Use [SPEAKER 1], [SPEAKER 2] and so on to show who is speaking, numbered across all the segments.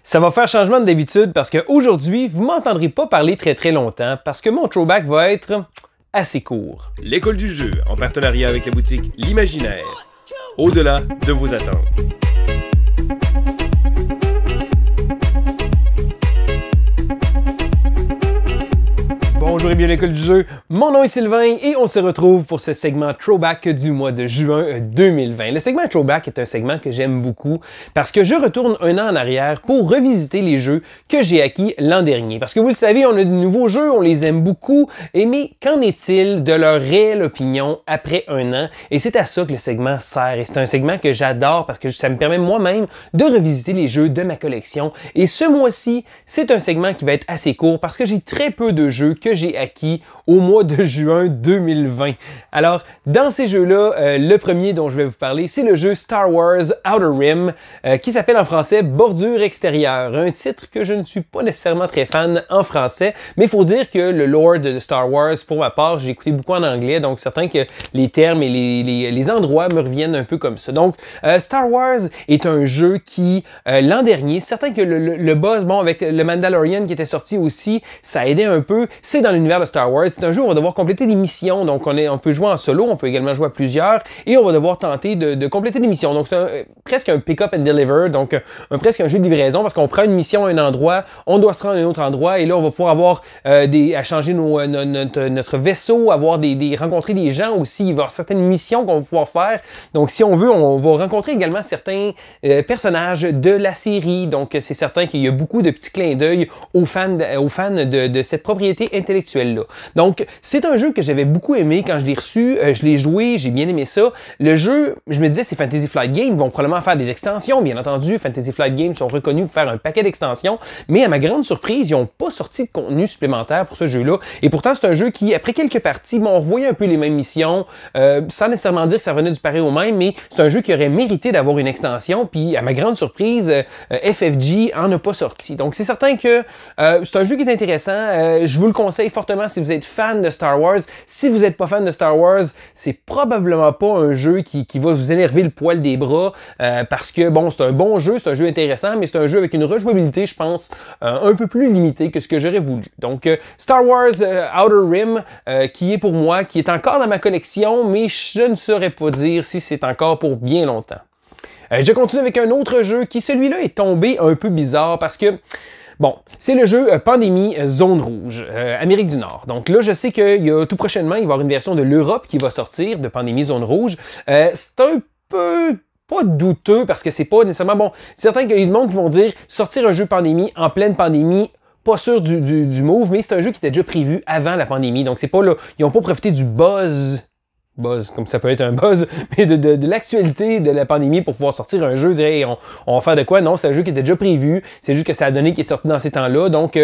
[SPEAKER 1] Ça va faire changement d'habitude parce qu'aujourd'hui, vous m'entendrez pas parler très longtemps parce que mon throwback va être assez court.
[SPEAKER 2] L'école du jeu, en partenariat avec la boutique L'Imaginaire. Au-delà de vos attentes.
[SPEAKER 1] Bonjour et bienvenue à l'école du jeu, mon nom est Sylvain et on se retrouve pour ce segment Throwback du mois de juin 2020. Le segment Throwback est un segment que j'aime beaucoup parce que je retourne un an en arrière pour revisiter les jeux que j'ai acquis l'an dernier. Parce que vous le savez, on a de nouveaux jeux, on les aime beaucoup, mais qu'en est-il de leur réelle opinion après un an? Et c'est à ça que le segment sert et c'est un segment que j'adore parce que ça me permet moi-même de revisiter les jeux de ma collection. Et ce mois-ci, c'est un segment qui va être assez court parce que j'ai très peu de jeux que j'ai acquis au mois de juin 2020. Alors, dans ces jeux-là, le premier dont je vais vous parler, c'est le jeu Star Wars Outer Rim, qui s'appelle en français Bordure extérieure. Un titre que je ne suis pas nécessairement très fan en français, mais il faut dire que le lore de Star Wars, pour ma part, j'ai écouté beaucoup en anglais, donc certain que les termes et les endroits me reviennent un peu comme ça. Donc, Star Wars est un jeu qui, l'an dernier, certain que le buzz, bon, avec le Mandalorian qui était sorti aussi, ça aidait un peu. C'est dans l'univers de Star Wars. C'est un jeu où on va devoir compléter des missions. Donc, on peut jouer en solo, on peut également jouer à plusieurs et on va devoir tenter de compléter des missions. Donc, c'est presque un pick-up and deliver. Donc, presque un jeu de livraison parce qu'on prend une mission à un endroit, on doit se rendre à un autre endroit et là, on va pouvoir avoir à changer notre vaisseau, rencontrer des gens aussi. Il va y avoir certaines missions qu'on va pouvoir faire. Donc, si on veut, on va rencontrer également certains personnages de la série. Donc, c'est certain qu'il y a beaucoup de petits clins d'œil aux fans de cette propriété intellectuelle-là. Donc, c'est un jeu que j'avais beaucoup aimé quand je l'ai reçu. Je l'ai joué, j'ai bien aimé ça. Le jeu, je me disais, c'est Fantasy Flight Games. Ils vont probablement faire des extensions. Bien entendu, Fantasy Flight Games sont reconnus pour faire un paquet d'extensions. Mais à ma grande surprise, ils n'ont pas sorti de contenu supplémentaire pour ce jeu-là. Et pourtant, c'est un jeu qui, après quelques parties, on revoyait un peu les mêmes missions, sans nécessairement dire que ça venait du pareil au même, mais c'est un jeu qui aurait mérité d'avoir une extension. Puis, à ma grande surprise, FFG en a pas sorti. Donc, c'est certain que c'est un jeu qui est intéressant. Je vous le conseille fortement si vous êtes fan de Star Wars. Si vous n'êtes pas fan de Star Wars, c'est probablement pas un jeu qui va vous énerver le poil des bras parce que, bon, c'est un bon jeu, c'est un jeu intéressant, mais c'est un jeu avec une rejouabilité, je pense, un peu plus limitée que ce que j'aurais voulu. Donc, Star Wars Outer Rim, qui est pour moi, qui est encore dans ma collection, mais je ne saurais pas dire si c'est encore pour bien longtemps. Je continue avec un autre jeu qui, celui-là, est tombé un peu bizarre parce que bon, c'est le jeu Pandémie Zone Rouge, Amérique du Nord. Donc là, je sais qu'il y a tout prochainement, il va y avoir une version de l'Europe qui va sortir de Pandémie Zone Rouge. C'est un peu pas douteux parce que c'est pas nécessairement bon. C'est certain qu'il y a du monde qui vont dire sortir un jeu Pandémie en pleine pandémie. Pas sûr du move, mais c'est un jeu qui était déjà prévu avant la pandémie. Donc c'est pas là, ils n'ont pas profité du buzz, comme ça peut être un buzz, mais de l'actualité de la pandémie pour pouvoir sortir un jeu, dire hey, on va faire de quoi? Non, c'est un jeu qui était déjà prévu, c'est juste que ça a donné qui est sorti dans ces temps-là, donc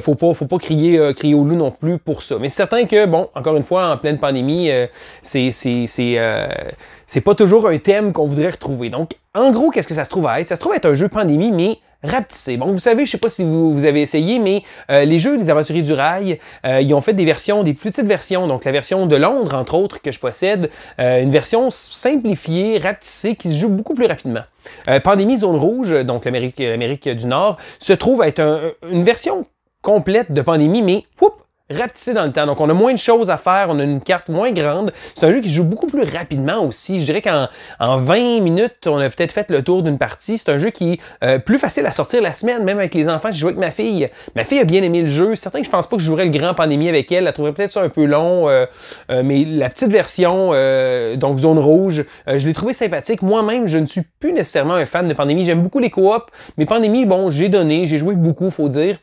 [SPEAKER 1] faut pas crier au loup non plus pour ça. Mais c'est certain que, bon, encore une fois, en pleine pandémie, c'est pas toujours un thème qu'on voudrait retrouver. Donc, en gros, qu'est-ce que ça se trouve à être? Ça se trouve à être un jeu pandémie, mais rapetissé. Bon, vous savez, je sais pas si vous avez essayé, mais les jeux des Aventuriers du Rail, ils ont fait des plus petites versions. Donc, la version de Londres, entre autres, que je possède, une version simplifiée, rapetissée, qui se joue beaucoup plus rapidement. Pandémie Zone Rouge, donc l'Amérique du Nord, se trouve à être une version complète de Pandémie, mais rapetissé dans le temps. Donc, on a moins de choses à faire, on a une carte moins grande. C'est un jeu qui joue beaucoup plus rapidement aussi. Je dirais qu'en 20 minutes, on a peut-être fait le tour d'une partie. C'est un jeu qui est plus facile à sortir la semaine, même avec les enfants. J'ai joué avec ma fille. Ma fille a bien aimé le jeu. Certain que je pense pas que je jouerais le grand Pandémie avec elle. Elle trouverait peut-être ça un peu long. Mais la petite version, donc Zone Rouge, je l'ai trouvé sympathique. Moi-même, je ne suis plus nécessairement un fan de Pandémie. J'aime beaucoup les coops. Mais Pandémie, bon, j'ai joué beaucoup, faut dire.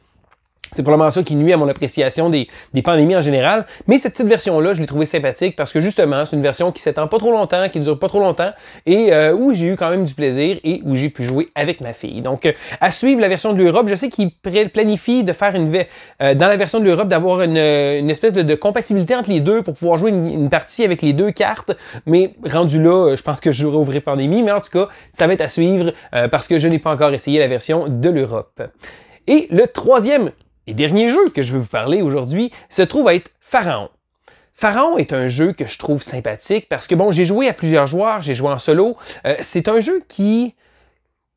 [SPEAKER 1] C'est probablement ça qui nuit à mon appréciation des pandémies en général. Mais cette petite version-là, je l'ai trouvée sympathique parce que justement, c'est une version qui s'étend pas trop longtemps, qui ne dure pas trop longtemps et où j'ai eu quand même du plaisir et où j'ai pu jouer avec ma fille. Donc, à suivre la version de l'Europe, je sais qu'ils planifient de faire dans la version de l'Europe, d'avoir une espèce de compatibilité entre les deux pour pouvoir jouer une partie avec les deux cartes. Mais rendu là, je pense que je jouerai au vrai Pandémie. Mais en tout cas, ça va être à suivre parce que je n'ai pas encore essayé la version de l'Europe. Et le troisième et dernier jeu que je veux vous parler aujourd'hui se trouve à être Pharaon. Pharaon est un jeu que je trouve sympathique parce que, bon, j'ai joué à plusieurs joueurs, j'ai joué en solo. C'est un jeu qui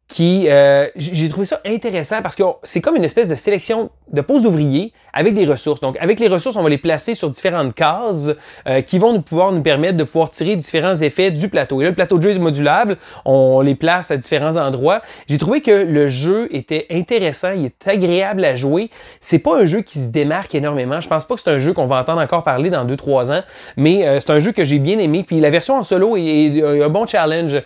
[SPEAKER 1] qui, j'ai trouvé ça intéressant parce que c'est comme une espèce de sélection de postes d'ouvriers avec des ressources. Donc, avec les ressources, on va les placer sur différentes cases qui vont pouvoir nous permettre de pouvoir tirer différents effets du plateau. Et là, le plateau de jeu est modulable, on les place à différents endroits. J'ai trouvé que le jeu était intéressant, il est agréable à jouer. C'est pas un jeu qui se démarque énormément. Je pense pas que c'est un jeu qu'on va entendre encore parler dans 2-3 ans, mais c'est un jeu que j'ai bien aimé. Puis la version en solo est un bon challenge.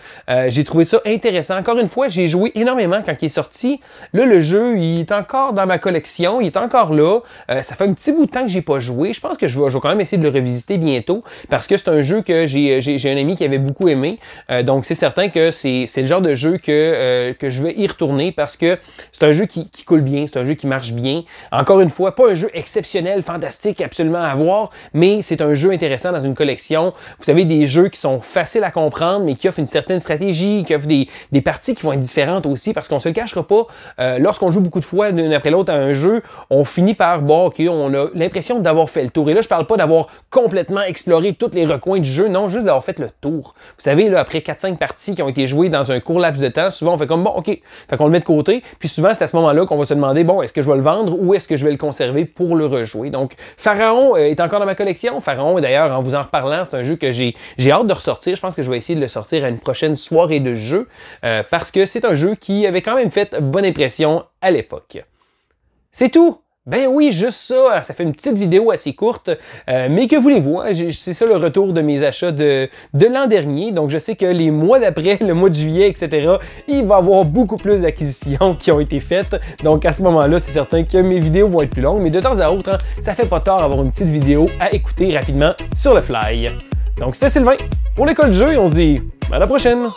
[SPEAKER 1] J'ai trouvé ça intéressant. Encore une fois, j'ai joué énormément quand il est sorti. Là, le jeu, il est encore dans ma collection, il est encore là. Ça fait un petit bout de temps que j'ai pas joué. Je pense que je vais quand même essayer de le revisiter bientôt parce que c'est un jeu que j'ai un ami qui avait beaucoup aimé. Donc, c'est certain que c'est le genre de jeu que je vais y retourner parce que c'est un jeu qui coule bien, c'est un jeu qui marche bien. Encore une fois, pas un jeu exceptionnel, fantastique, absolument à voir, mais c'est un jeu intéressant dans une collection. Vous savez, des jeux qui sont faciles à comprendre, mais qui offrent une certaine stratégie, qui offrent des parties qui vont être différentes aussi, parce qu'on se le cachera pas, lorsqu'on joue beaucoup de fois l'une après l'autre à un jeu, on finit par, bon, ok, on a l'impression d'avoir fait le tour. Et là, je parle pas d'avoir complètement exploré tous les recoins du jeu, non, juste d'avoir fait le tour. Vous savez, là, après 4-5 parties qui ont été jouées dans un court laps de temps, souvent on fait comme, bon, ok, fait qu'on le met de côté, puis souvent c'est à ce moment-là qu'on va se demander, bon, est-ce que je vais le vendre ou est-ce que je vais le conserver pour le rejouer? Donc, Pharaon est encore dans ma collection. Pharaon, d'ailleurs, en vous en reparlant, c'est un jeu que j'ai hâte de ressortir. Je pense que je vais essayer de le sortir à une prochaine soirée de jeu parce que c'est un jeu qui avait quand même fait bonne impression à l'époque. C'est tout! Ben oui, juste ça, ça fait une petite vidéo assez courte, mais que voulez-vous, hein? C'est ça le retour de mes achats de l'an dernier, donc je sais que les mois d'après, le mois de juillet, etc., il va y avoir beaucoup plus d'acquisitions qui ont été faites, donc à ce moment-là, c'est certain que mes vidéos vont être plus longues, mais de temps à autre, hein, ça fait pas tort d'avoir une petite vidéo à écouter rapidement sur le fly. Donc c'était Sylvain pour l'école du jeu et on se dit à la prochaine!